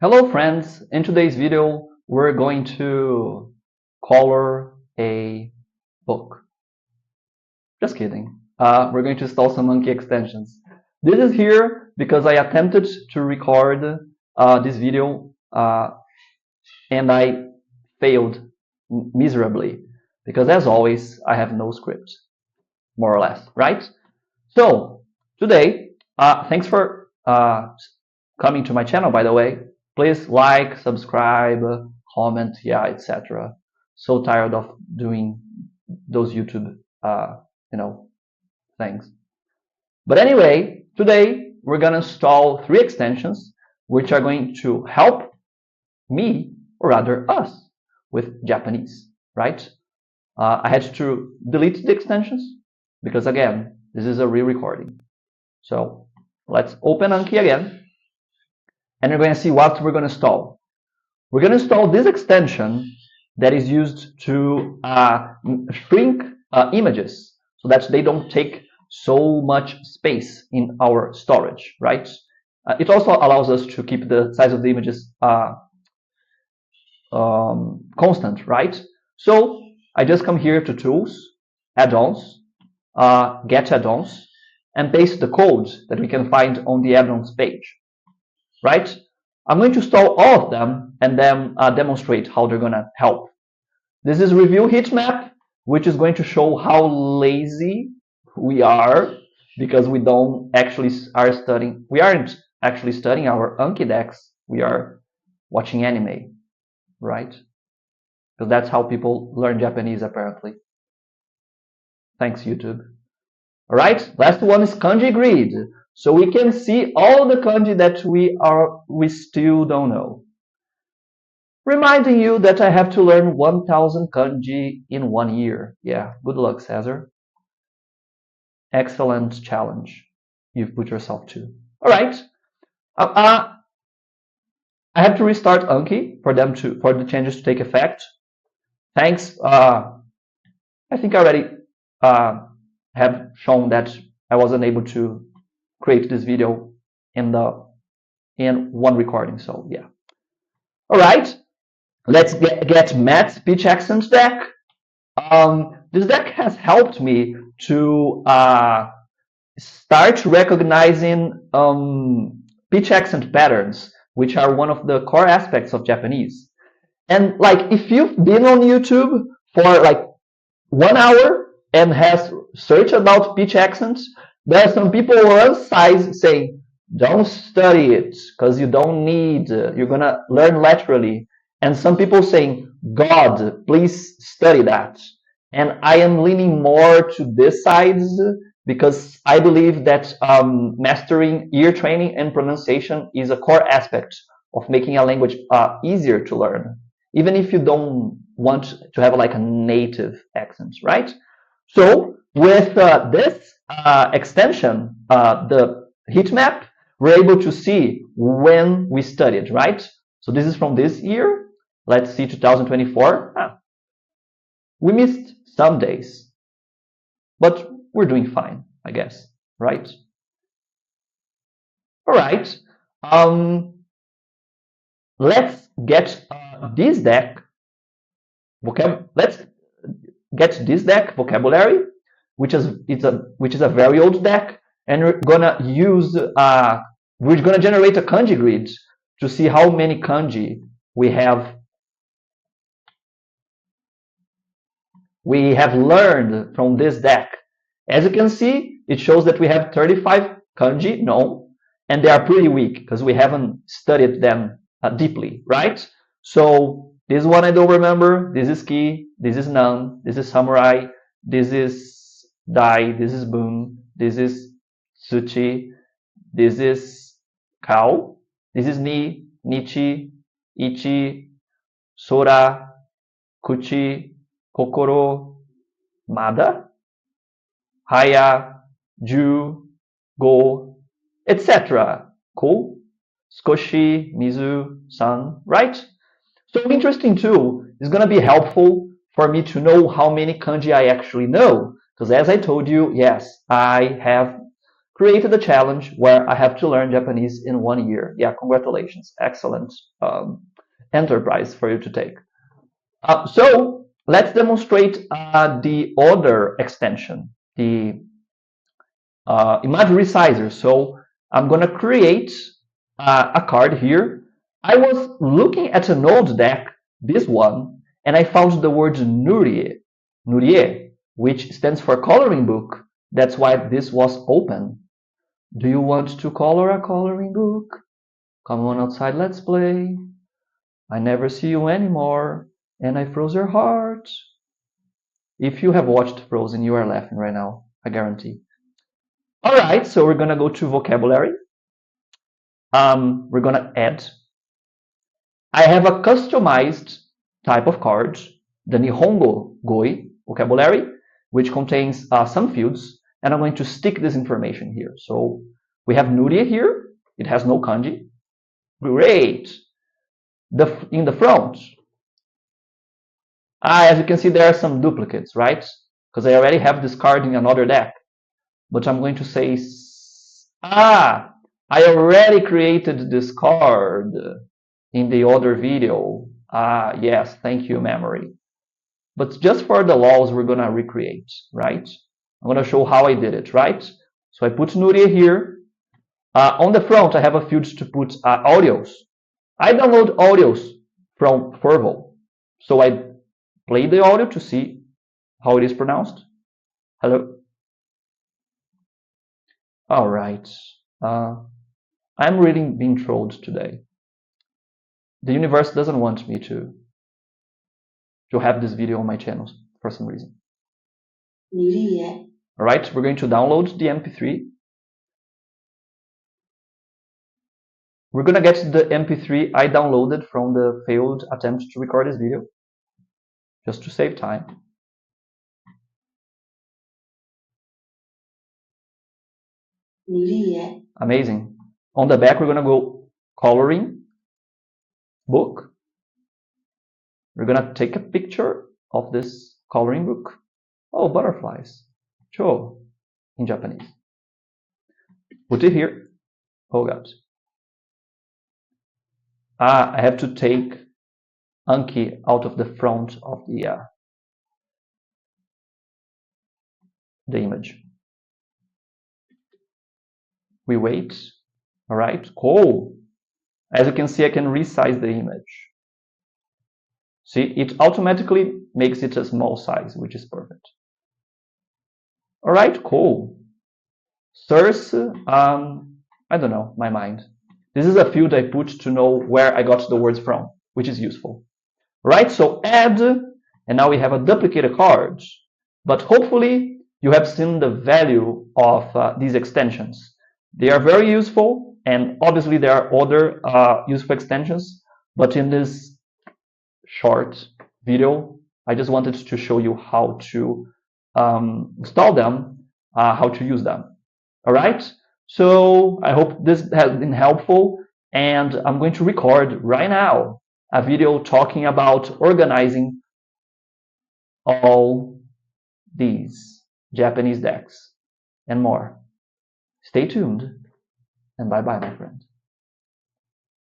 Hello friends, in today's video we're going to color a book. Just kidding. We're going to install some Anki extensions. This is here because I attempted to record this video and I failed miserably because as always I have no script, more or less, right? So today, thanks for coming to my channel, by the way. Please like, subscribe, comment, yeah, etc. So tired of doing those YouTube, things. But anyway, today we're gonna install 3 extensions which are going to help me, or rather us, with Japanese, right? I had to delete the extensions because again, this is a re-recording. So let's open Anki again. And we're going to see what we're going to install. We're going to install this extension that is used to shrink images so that they don't take so much space in our storage, right? It also allows us to keep the size of the images constant, right? So I just come here to Tools, Add-ons, Get Add-ons, and paste the code that we can find on the add-ons page. Right? I'm going to install all of them and then demonstrate how they're going to help. This is review heat map, which is going to show how lazy we are because we aren't actually studying our Anki decks. We are watching anime, right? Because that's how people learn Japanese apparently. Thanks, YouTube. All right, last one is Kanji Grid. So we can see all the kanji that we still don't know. Reminding you that I have to learn 1000 kanji in 1 year. Yeah, good luck, Cesar. Excellent challenge you've put yourself to. All right. I have to restart Anki for the changes to take effect. Thanks. I think I already have shown that I wasn't able to create this video in one recording, so yeah. All right, let's get Matt's pitch accent deck. This deck has helped me to start recognizing pitch accent patterns, which are one of the core aspects of Japanese. And like, if you've been on YouTube for like 1 hour and has searched about pitch accents, there are some people on side saying, don't study it because you don't need, you're going to learn laterally. And some people saying, God, please study that. And I am leaning more to this side because I believe that mastering ear training and pronunciation is a core aspect of making a language easier to learn, even if you don't want to have like a native accent, right? So with this extension, the heat map, we're able to see when we studied, right? So this is from this year. Let's see 2024. We missed some days, but we're doing fine, I guess, right? All right. Let's get this deck vocabulary, which is a very old deck, and we're gonna generate a kanji grid to see how many kanji we have learned from this deck. As you can see, it shows that we have 35 kanji known, and they are pretty weak because we haven't studied them deeply, right? So this one I don't remember. This is ki, this is nan, this is samurai, this is dai, this is bun, this is tsuchi, this is kao, this is ni, nichi, ichi, sora, kuchi, kokoro, mada, haya, ju, go, etc. Cool? Skoshi, mizu, san, right? So interesting too is going to be helpful for me to know how many kanji I actually know. Because as I told you, yes, I have created a challenge where I have to learn Japanese in 1 year. Yeah, congratulations. Excellent enterprise for you to take. So let's demonstrate the other extension, the image resizer. So I'm going to create a card here. I was looking at an old deck, this one, and I found the word nurie, which stands for coloring book. That's why this was open. Do you want to color a coloring book? Come on outside, let's play. I never see you anymore, and I froze your heart. If you have watched Frozen, you are laughing right now, I guarantee. All right, so we're going to go to vocabulary. We're going to add. I have a customized type of card, the Nihongo Goi vocabulary, which contains some fields, and I'm going to stick this information here. So we have nurie here. It has no kanji. Great. In the front, as you can see, there are some duplicates, right? Because I already have this card in another deck. But I'm going to say, I already created this card in the other video. Yes, thank you, memory. But just for the laws, we're going to recreate, right? I'm going to show how I did it, right? So I put nurie here. On the front, I have a field to put audios. I download audios from 𝑑𝒔𝒊𝒄𝒂. So I play the audio to see how it is pronounced. Hello? All right. I'm really being trolled today. The universe doesn't want me to have this video on my channels for some reason. All right, we're going to download the MP3. We're going to get the MP3 I downloaded from the failed attempt to record this video, just to save time. Amazing. On the back, we're going to go coloring book. We're going to take a picture of this coloring book. Oh, butterflies. Cho in Japanese. Put it here. Oh, God. I have to take Anki out of the front of the image. We wait. All right, cool. As you can see, I can resize the image. See, it automatically makes it a small size, which is perfect. All right, cool. Source, I don't know, my mind. This is a field I put to know where I got the words from, which is useful. Right, so add, and now we have a duplicated card. But hopefully you have seen the value of these extensions. They are very useful, and obviously there are other useful extensions, but in this short video, I just wanted to show you how to install them, how to use them. All right, so I hope this has been helpful, and I'm going to record right now a video talking about organizing all these Japanese decks and more. Stay tuned, and bye-bye, my friend.